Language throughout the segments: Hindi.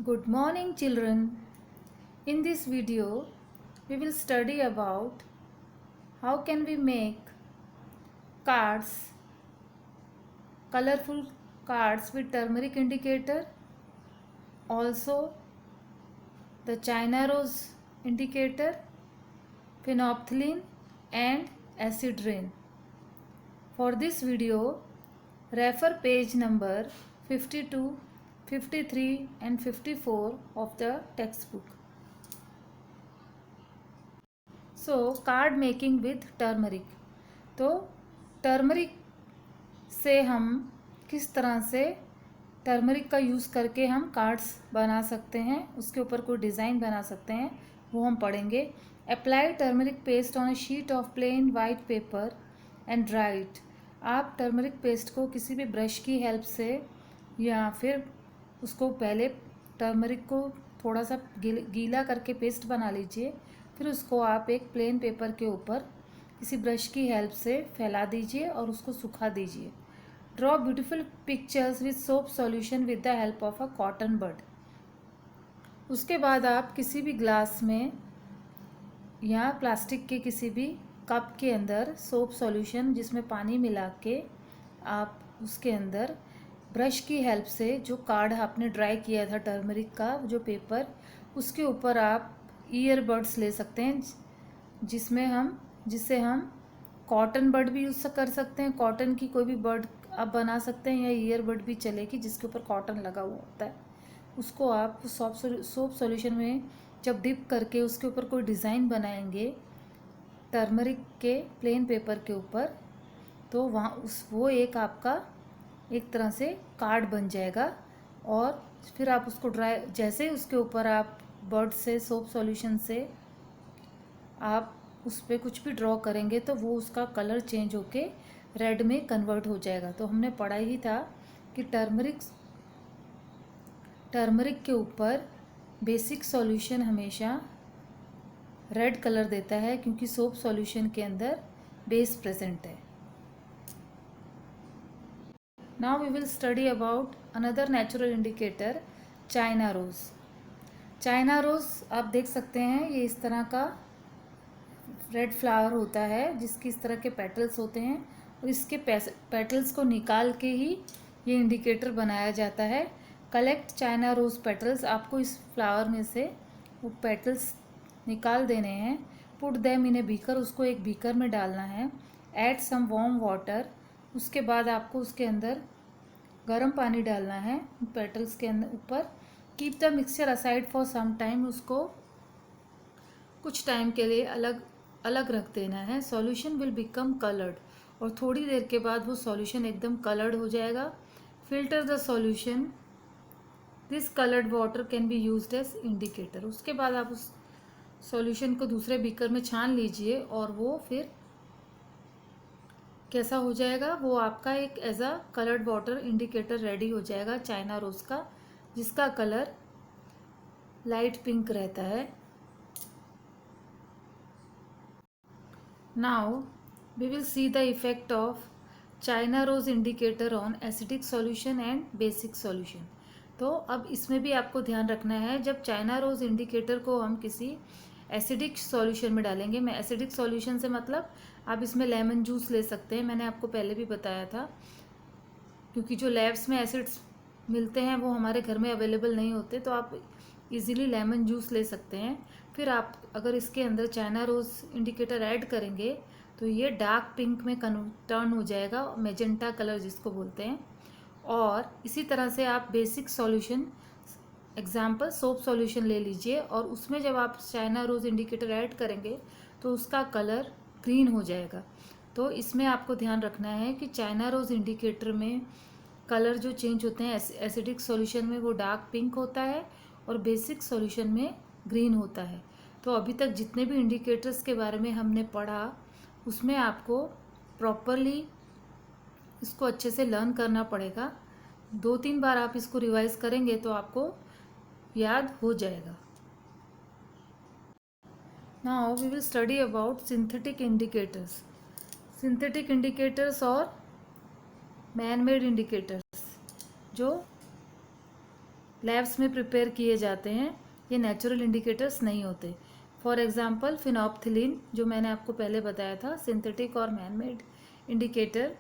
Good morning children. In this video we will study about how can we make cards, colorful cards with turmeric indicator, also the China rose indicator, phenolphthalein and acid rain. For this video refer page number 52, 53 and 54 of the textbook. So card making with turmeric. तो टर्मरिक से हम किस तरह से टर्मरिक का यूज़ करके हम कार्ड्स बना सकते हैं, उसके ऊपर कोई डिज़ाइन बना सकते हैं, वो हम पढ़ेंगे। Apply turmeric paste on a sheet of plain white paper and dry it. आप टर्मरिक पेस्ट को किसी भी ब्रश की हेल्प से या फिर उसको पहले टर्मरिक को थोड़ा सा गीला करके पेस्ट बना लीजिए, फिर उसको आप एक प्लेन पेपर के ऊपर किसी ब्रश की हेल्प से फैला दीजिए और उसको सुखा दीजिए। Draw beautiful pictures with soap solution with the help of a cotton bud. उसके बाद आप किसी भी ग्लास में या प्लास्टिक के किसी भी कप के अंदर सोप सॉल्यूशन जिसमें पानी मिला के आप उसके अंदर ब्रश की हेल्प से जो कार्ड आपने ड्राई किया था टर्मरिक का जो पेपर, उसके ऊपर आप ईयरबड्स ले सकते हैं जिससे हम कॉटन बड भी यूज़ कर सकते हैं। कॉटन की कोई भी बड आप बना सकते हैं या ईयरबड भी चलेगी जिसके ऊपर कॉटन लगा हुआ होता है। उसको आप सोप सॉल्यूशन में जब डिप करके उसके ऊपर कोई डिज़ाइन बनाएंगे टर्मरिक के प्लेन पेपर के ऊपर, तो वो एक आपका एक तरह से कार्ड बन जाएगा। और फिर आप उसको ड्राई जैसे ही उसके ऊपर आप बर्ड से सोप सॉल्यूशन से आप उस पर कुछ भी ड्रॉ करेंगे तो वो उसका कलर चेंज होके रेड में कन्वर्ट हो जाएगा। तो हमने पढ़ा ही था कि टर्मरिक के ऊपर बेसिक सॉल्यूशन हमेशा रेड कलर देता है क्योंकि सोप सॉल्यूशन के अंदर बेस प्रेजेंट है। Now we will study about another natural indicator, China rose. China rose आप देख सकते हैं, ये इस तरह का रेड फ्लावर होता है जिसकी इस तरह के पेटल्स होते हैं और इसके पेटल्स को निकाल के ही ये इंडिकेटर बनाया जाता है। कलेक्ट चाइना रोज़ पेटल्स, आपको इस फ्लावर में से वो पेटल्स निकाल देने हैं। Put them in a beaker, उसको एक बीकर में डालना है। ऐड सम वार्म वाटर, उसके बाद आपको उसके अंदर गर्म पानी डालना है पेटल्स के अंदर ऊपर। Keep the mixture aside for some time, उसको कुछ टाइम के लिए अलग रख देना है। सॉल्यूशन विल बिकम कलर्ड, और थोड़ी देर के बाद वो सॉल्यूशन एकदम कलर्ड हो जाएगा। Filter the solution, this coloured water can be used as indicator. उसके बाद आप उस सॉल्यूशन को दूसरे बीकर में छान लीजिए और वो फिर कैसा हो जाएगा, वो आपका एक as a coloured water indicator ready हो जाएगा चाइना रोज़ का, जिसका कलर लाइट पिंक रहता है। Now we will see the effect of China rose indicator on acidic solution and basic solution. तो अब इसमें भी आपको ध्यान रखना है, जब चाइना रोज़ इंडिकेटर को हम किसी एसिडिक सॉल्यूशन में डालेंगे, मैं एसिडिक सॉल्यूशन से मतलब आप इसमें लेमन जूस ले सकते हैं, मैंने आपको पहले भी बताया था, क्योंकि जो लैब्स में एसिड्स मिलते हैं वो हमारे घर में अवेलेबल नहीं होते, तो आप इजीली लेमन जूस ले सकते हैं। फिर आप अगर इसके अंदर चाइना रोज़ इंडिकेटर ऐड करेंगे तो ये डार्क पिंक में टर्न हो जाएगा, मेजेंटा कलर जिसको बोलते हैं। और इसी तरह से आप basic solution example soap solution ले लीजिए और उसमें जब आप चाइना रोज़ इंडिकेटर ऐड करेंगे तो उसका कलर ग्रीन हो जाएगा। तो इसमें आपको ध्यान रखना है कि चाइना रोज़ इंडिकेटर में कलर जो चेंज होते हैं एसिडिक सॉल्यूशन में वो डार्क पिंक होता है और बेसिक सॉल्यूशन में ग्रीन होता है। तो अभी तक जितने भी इंडिकेटर्स के बारे में हमने पढ़ा उसमें आपको प्रॉपरली इसको अच्छे से लर्न करना पड़ेगा। 2-3 बार आप इसको रिवाइज करेंगे तो आपको याद हो जाएगा। Now we will study about synthetic indicators. Synthetic indicators और मैन मेड इंडिकेटर्स, जो लैब्स में प्रिपेयर किए जाते हैं, ये नेचुरल इंडिकेटर्स नहीं होते। फॉर एग्जांपल फिनोप्थिलीन, जो मैंने आपको पहले बताया था, सिंथेटिक और मैन मेड इंडिकेटर,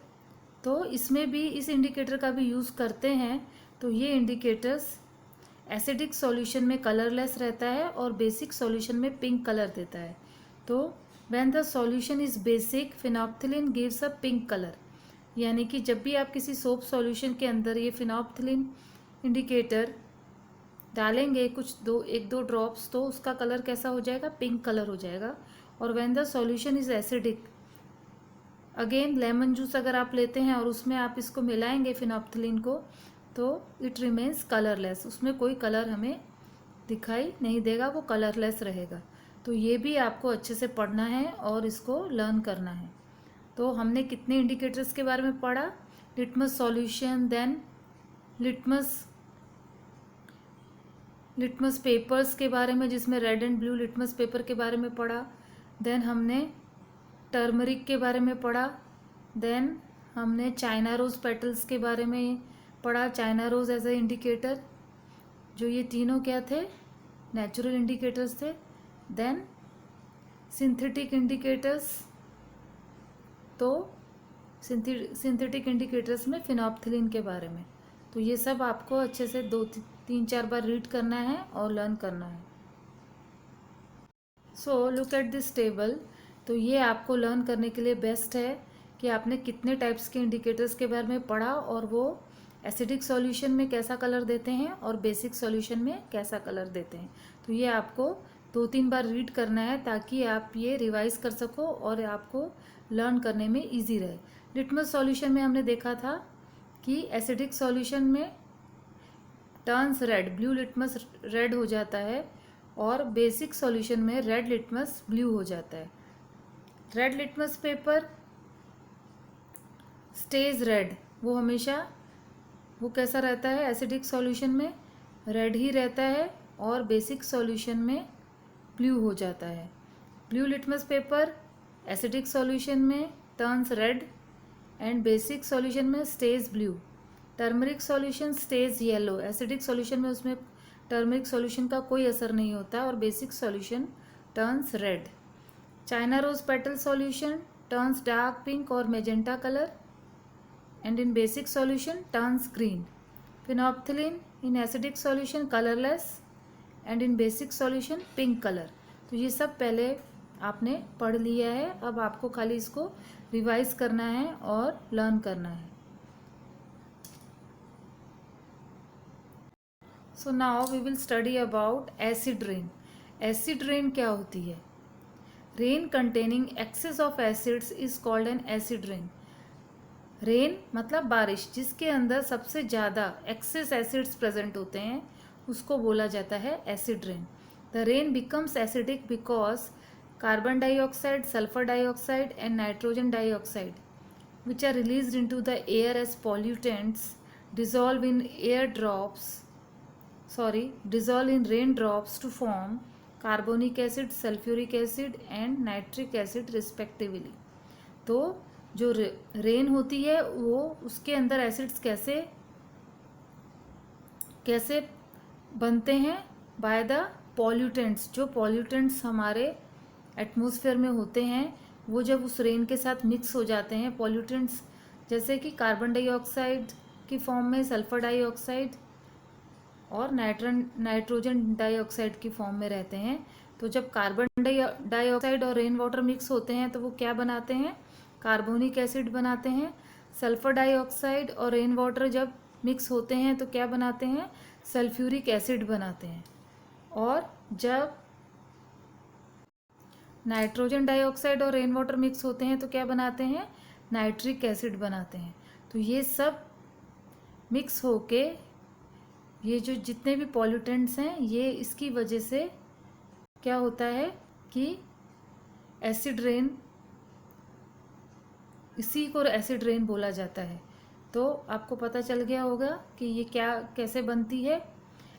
तो इसमें भी इस इंडिकेटर का भी यूज़ करते हैं। तो ये इंडिकेटर्स एसिडिक सॉल्यूशन में कलरलेस रहता है और बेसिक सॉल्यूशन में पिंक कलर देता है। तो when the solution is basic, phenolphthalein gives a pink colour, यानी कि जब भी आप किसी सोप सॉल्यूशन के अंदर ये फिनोप्थिलीन इंडिकेटर डालेंगे एक दो ड्रॉप्स, तो उसका कलर कैसा हो जाएगा, पिंक कलर हो जाएगा। और when the solution is acidic, again lemon juice अगर आप लेते हैं और उसमें आप इसको मिलाएंगे फिनोप्थिलीन को, तो इट रिमेन्स कलरलेस, उसमें कोई कलर हमें दिखाई नहीं देगा, वो कलरलेस रहेगा। तो ये भी आपको अच्छे से पढ़ना है और इसको लर्न करना है। तो हमने कितने इंडिकेटर्स के बारे में पढ़ा, litmus solution, then litmus papers के बारे में, जिसमें red and blue litmus paper के बारे में पढ़ा, देन हमने टर्मरिक के बारे में पढ़ा, देन हमने चाइना रोज़ पेटल्स के बारे में पढ़ा, China rose as a indicator, जो ये तीनों क्या थे, नेचुरल इंडिकेटर्स थे। देन सिंथेटिक इंडिकेटर्स, तो सिंथेटिक इंडिकेटर्स में फिनोप्थिलीन के बारे में। तो ये सब आपको अच्छे से 2-3-4 बार रीड करना है और लर्न करना है। So look at this table. तो ये आपको लर्न करने के लिए बेस्ट है कि आपने कितने टाइप्स के इंडिकेटर्स के बारे में पढ़ा और वो एसिडिक सॉल्यूशन में कैसा कलर देते हैं और बेसिक सॉल्यूशन में कैसा कलर देते हैं। तो ये आपको 2-3 बार रीड करना है ताकि आप ये रिवाइज कर सको और आपको लर्न करने में इजी रहे। लिटमस सॉल्यूशन में हमने देखा था कि एसिडिक सॉल्यूशन में turns red, blue litmus red हो जाता है और बेसिक सॉल्यूशन में रेड लिटमस ब्लू हो जाता है। Red litmus paper stage red, वो हमेशा वो कैसा रहता है, एसिडिक सॉल्यूशन में रेड ही रहता है और बेसिक सॉल्यूशन में ब्लू हो जाता है। Blue litmus paper acidic solution में turns red and basic solution में stays blue. Turmeric solution stays yellow, acidic solution में उसमें टर्मरिक सॉल्यूशन का कोई असर नहीं होता और basic solution turns red. China rose petal solution turns dark pink और magenta colour and in basic solution turns green. Phenolphthalein in acidic solution colorless and in basic solution pink color. तो ये सब पहले आपने पढ़ लिया है, अब आपको खाली इसको रिवाइज करना है और लर्न करना है। So now we will study about acid rain. Acid rain क्या होती है? Rain containing excess of acids is called an acid rain. Rain मतलब बारिश, जिसके अंदर सबसे ज़्यादा एक्सेस एसिड्स प्रेजेंट होते हैं, उसको बोला जाता है acid rain. The rain becomes acidic because carbon dioxide, sulphur dioxide and nitrogen dioxide which are released into the air as pollutants dissolve in rain drops to form carbonic acid, sulfuric acid and nitric acid respectively। तो जो रेन होती है वो उसके अंदर एसिड्स कैसे बनते हैं, बाय द पॉल्यूटेंट्स। जो पॉल्यूटेंट्स हमारे एटमॉस्फेयर में होते हैं वो जब उस रेन के साथ मिक्स हो जाते हैं, पॉल्यूटेंट्स जैसे कि कार्बन डाइऑक्साइड की फॉर्म में, सल्फर डाइऑक्साइड और नाइट्रोजन डाइऑक्साइड की फॉर्म में रहते हैं। तो जब कार्बन डाइऑक्साइड और रेन वाटर मिक्स होते हैं तो वो क्या बनाते हैं, कार्बोनिक एसिड बनाते हैं। सल्फर डाइऑक्साइड और रेन वाटर जब मिक्स होते हैं तो क्या बनाते हैं, सल्फ्यूरिक एसिड बनाते हैं। और जब नाइट्रोजन डाइऑक्साइड और रेन वाटर मिक्स होते हैं तो क्या बनाते हैं, नाइट्रिक एसिड बनाते हैं। तो ये सब मिक्स होके ये जो जितने भी पॉल्यूटेंट्स हैं, ये इसकी वजह से क्या होता है कि एसिड रेन, इसी को एसिड रेन बोला जाता है। तो आपको पता चल गया होगा कि ये कैसे बनती है।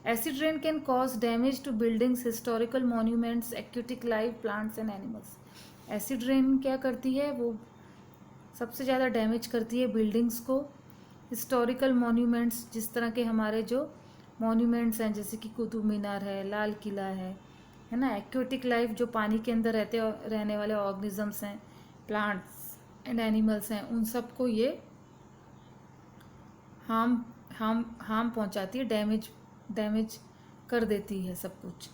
Acid rain can cause damage to buildings, historical monuments, aquatic life, plants and animals. Acid rain क्या करती है, वो सबसे ज़्यादा डैमेज करती है बिल्डिंग्स को, हिस्टोरिकल मॉन्यूमेंट्स, जिस तरह के हमारे जो मॉन्यूमेंट्स हैं जैसे कि कुतुब मीनार है, लाल किला है ना। एक्वेटिक लाइफ जो पानी के अंदर रहने वाले ऑर्गेनिजम्स हैं, प्लांट्स एंड एनिमल्स हैं, उन सबको ये हार्म हार्म पहुंचाती है, डैमेज कर देती है सब कुछ।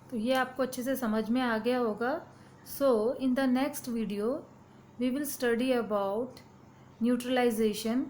तो ये आपको अच्छे से समझ में आ गया होगा। So in the next video we will study about neutralisation